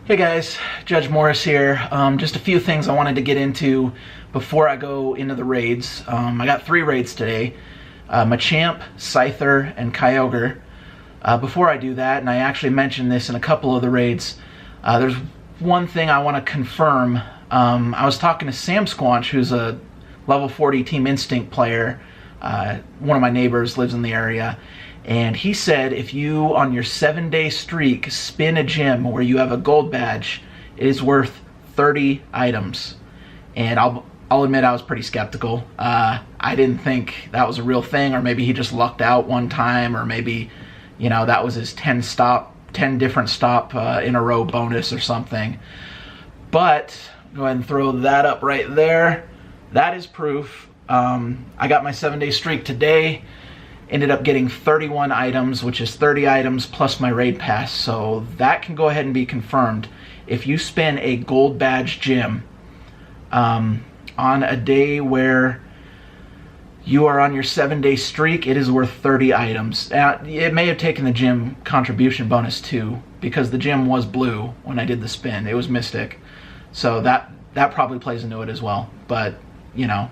Hey guys, Judge Morris here. Just a few things I wanted to get into before I go into the raids. I got 3 raids today, Machamp, Scyther, and Kyogre. Before I do that, and I actually mentioned this in a couple of the raids, there's one thing I want to confirm. I was talking to Sam Squanch, who's a level 40 Team Instinct player. One of my neighbors lives in the area. And he said if you, on your 7-day streak, spin a gym where you have a gold badge, it is worth 30 items. And I'll admit I was pretty skeptical. I didn't think that was a real thing, or maybe he just lucked out one time, or maybe, you know, that was his 10 different stop in a row bonus or something. But go ahead and throw that up right there. That is proof. I got my 7-day streak today. Ended up getting 31 items, which is 30 items plus my raid pass, so that can go ahead and be confirmed. If you spin a gold badge gym on a day where you are on your 7-day streak, it is worth 30 items. It may have taken the gym contribution bonus too, because the gym was blue when I did the spin. It was Mystic, so that probably plays into it as well. But, you know,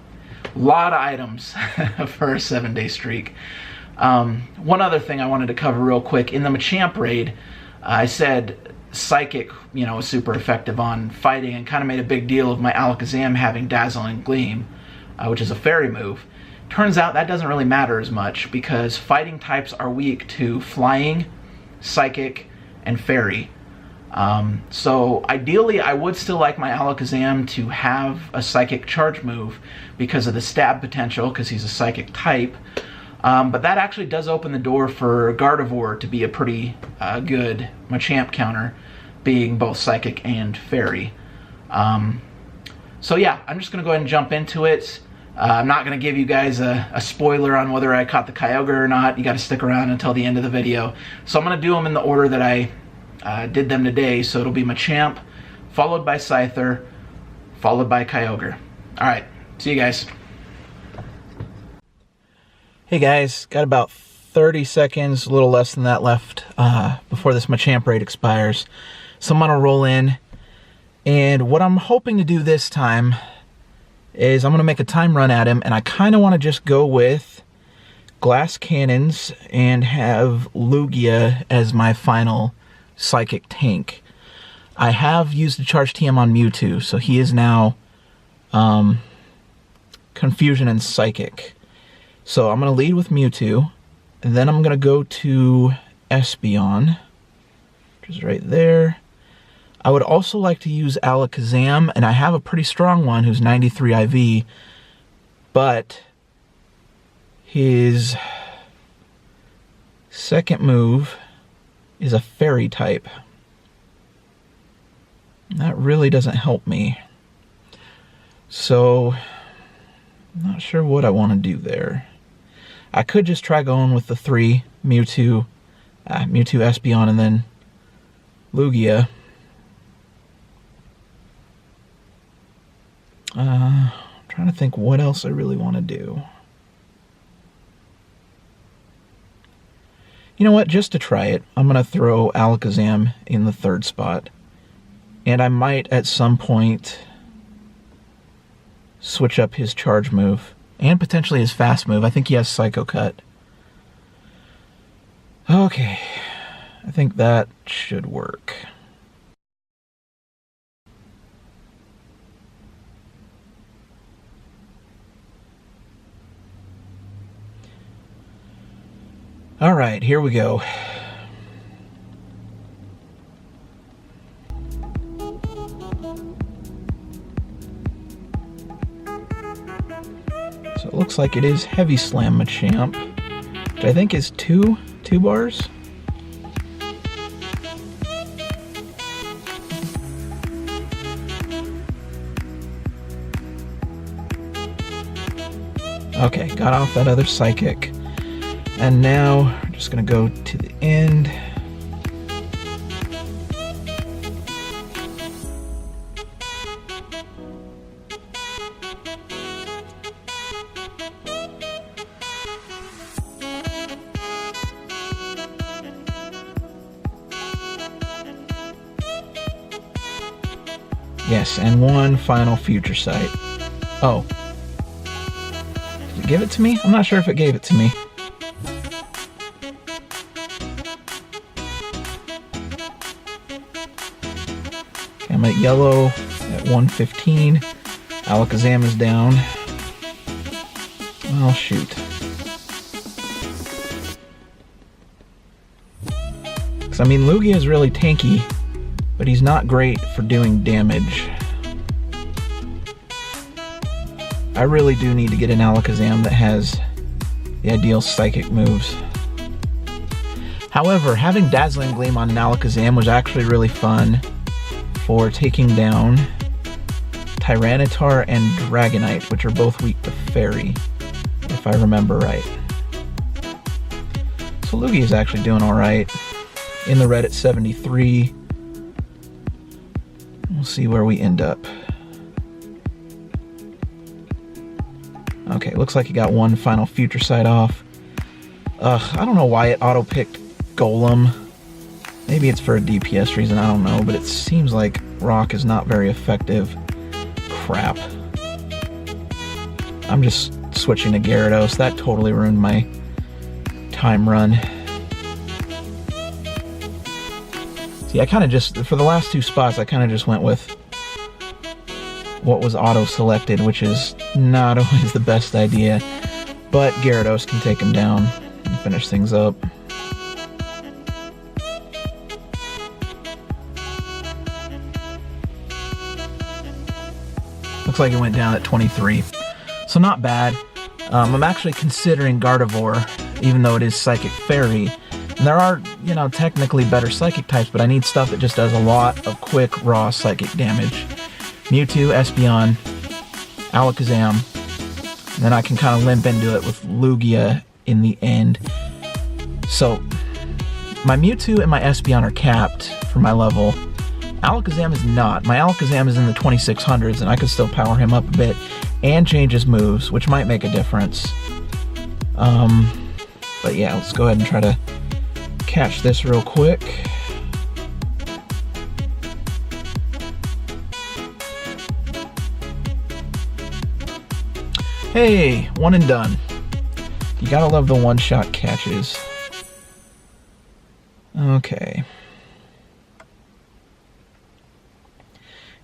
a lot of items for a 7-day streak. One other thing I wanted to cover real quick. In the Machamp raid, I said Psychic, you know, was super effective on fighting, and kind of made a big deal of my Alakazam having Dazzling Gleam, which is a fairy move. Turns out that doesn't really matter as much, because fighting types are weak to Flying, Psychic, and Fairy. So ideally I would still like my Alakazam to have a Psychic charge move because of the stab potential, because he's a Psychic type. But that actually does open the door for Gardevoir to be a pretty good Machamp counter, being both Psychic and Fairy. So yeah, I'm just going to go ahead and jump into it. I'm not going to give you guys a spoiler on whether I caught the Kyogre or not. You got to stick around until the end of the video. So I'm going to do them in the order that I did them today. So it'll be Machamp, followed by Scyther, followed by Kyogre. Alright, see you guys. Hey guys, got about 30 seconds, a little less than that left before this Machamp raid expires. So I'm going to roll in, and what I'm hoping to do this time is I'm going to make a time run at him, and I kind of want to just go with Glass Cannons and have Lugia as my final Psychic tank. I have used the Charge TM on Mewtwo, so he is now Confusion and Psychic. So I'm going to lead with Mewtwo, and then I'm going to go to Espeon, which is right there. I would also like to use Alakazam, and I have a pretty strong one who's 93 IV, but his second move is a Fairy type. That really doesn't help me. So, I'm not sure what I want to do there. I could just try going with the 3, Mewtwo, Espeon, and then Lugia. I'm trying to think what else I really want to do. You know what, just to try it, I'm going to throw Alakazam in the 3rd spot. And I might, at some point, switch up his charge move. And potentially his fast move. I think he has Psycho Cut. Okay. I think that should work. Alright, here we go. So it looks like it is Heavy Slam Machamp, which I think is two bars. Okay, got off that other Psychic. And now we're just going to go to the end. Yes, and one final future sight. Oh. Did it give it to me? I'm not sure if it gave it to me. Okay, I'm at yellow at 115. Alakazam is down. Oh, shoot. Because, I mean, Lugia is really tanky, but he's not great for doing damage. I really do need to get an Alakazam that has the ideal psychic moves. However, having Dazzling Gleam on an Alakazam was actually really fun for taking down Tyranitar and Dragonite, which are both weak to Fairy, if I remember right. So Lugia is actually doing alright. In the red at 73. We'll see where we end up. Okay, looks like he got one final future sight off. I don't know why it auto-picked Golem. Maybe it's for a DPS reason, I don't know, but it seems like Rock is not very effective. Crap. I'm just switching to Gyarados. That totally ruined my time run. See, I kind of just, for the last two spots, I kind of just went with what was auto-selected, which is not always the best idea. But Gyarados can take him down and finish things up. Looks like it went down at 23. So not bad. I'm actually considering Gardevoir, even though it is Psychic Fairy. And there are, you know, technically better Psychic types, but I need stuff that just does a lot of quick, raw Psychic damage. Mewtwo, Espeon, Alakazam. And then I can kind of limp into it with Lugia in the end. So, my Mewtwo and my Espeon are capped for my level. Alakazam is not. My Alakazam is in the 2600s, and I could still power him up a bit and change his moves, which might make a difference. But yeah, let's go ahead and try to catch this real quick. Hey, one and done. You gotta love the one-shot catches. Okay.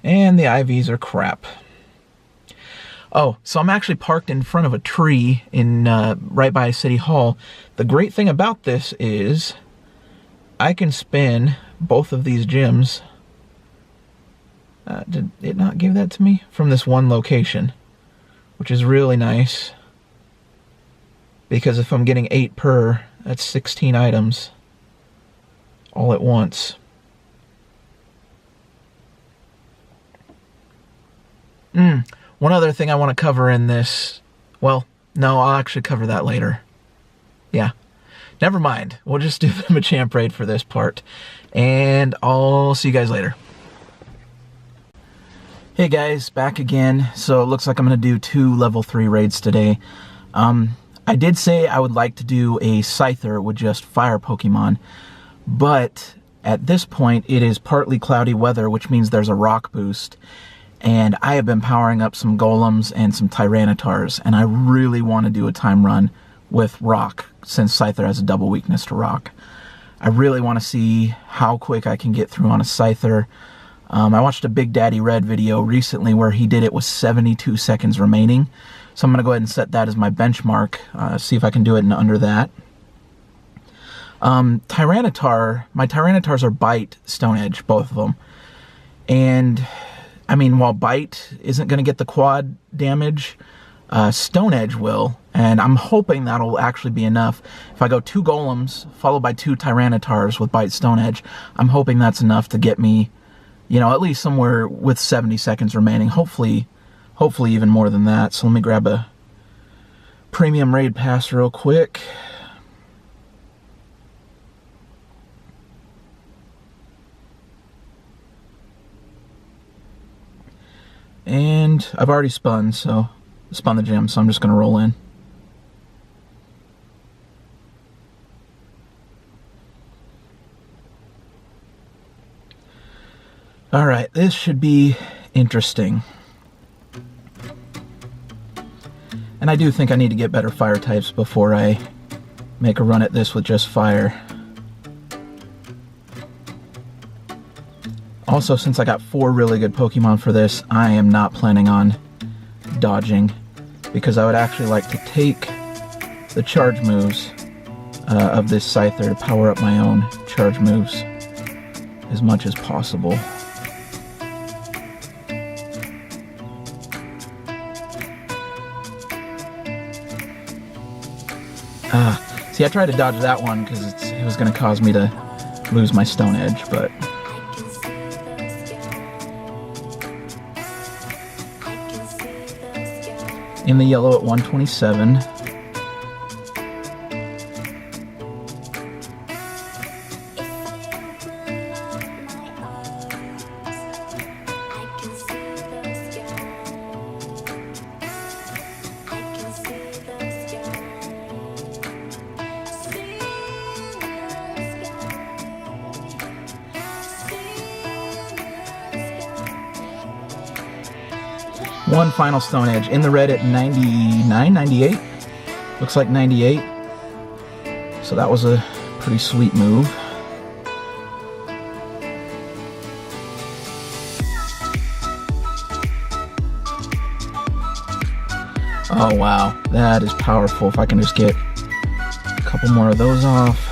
And the IVs are crap. Oh, so I'm actually parked in front of a tree in right by City Hall. The great thing about this is I can spin both of these gems. Did it not give that to me? From this one location, which is really nice. Because if I'm getting 8 per, that's 16 items all at once. One other thing I want to cover in this, well, no, I'll actually cover that later. Yeah, never mind. We'll just do the Machamp raid for this part, and I'll see you guys later. Hey guys, back again. So it looks like I'm going to do 2 level 3 raids today. I did say I would like to do a Scyther with just fire Pokemon, but at this point it is partly cloudy weather, which means there's a rock boost. And I have been powering up some Golems and some Tyranitars, and I really want to do a time run with Rock, since Scyther has a double weakness to Rock. I really want to see how quick I can get through on a Scyther. I watched a Big Daddy Red video recently where he did it with 72 seconds remaining. So I'm going to go ahead and set that as my benchmark, see if I can do it in under that. Tyranitar, my Tyranitars are Bite, Stone Edge, both of them. And I mean, while Bite isn't going to get the quad damage, Stone Edge will, and I'm hoping that'll actually be enough. If I go 2 Golems, followed by 2 Tyranitars with Bite Stone Edge, I'm hoping that's enough to get me, you know, at least somewhere with 70 seconds remaining. Hopefully even more than that. So let me grab a premium raid pass real quick. And I've already spun the gem, so I'm just going to roll in. Alright, this should be interesting. And I do think I need to get better fire types before I make a run at this with just fire. Also, since I got 4 really good Pokemon for this, I am not planning on dodging, because I would actually like to take the charge moves of this Scyther to power up my own charge moves as much as possible. See, I tried to dodge that one because it was going to cause me to lose my Stone Edge, but... In the yellow at 127. One final Stone Edge in the red at 99, 98. Looks like 98. So that was a pretty sweet move. Oh wow, that is powerful. If I can just get a couple more of those off.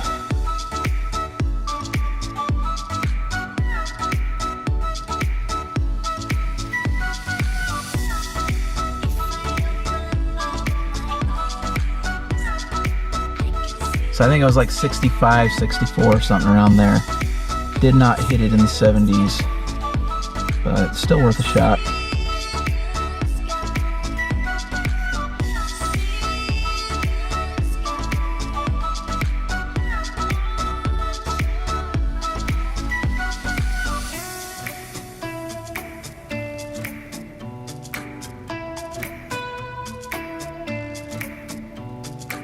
I think I was like 65, 64, something around there. Did not hit it in the 70s, but still worth a shot.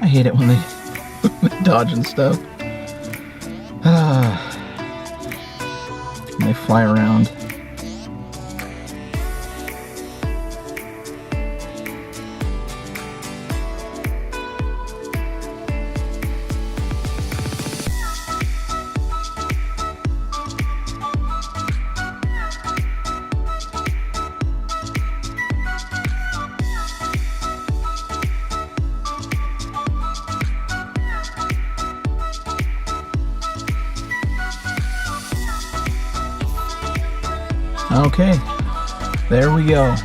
I hate it when they dodge and stuff. And they fly around. Okay, there we go.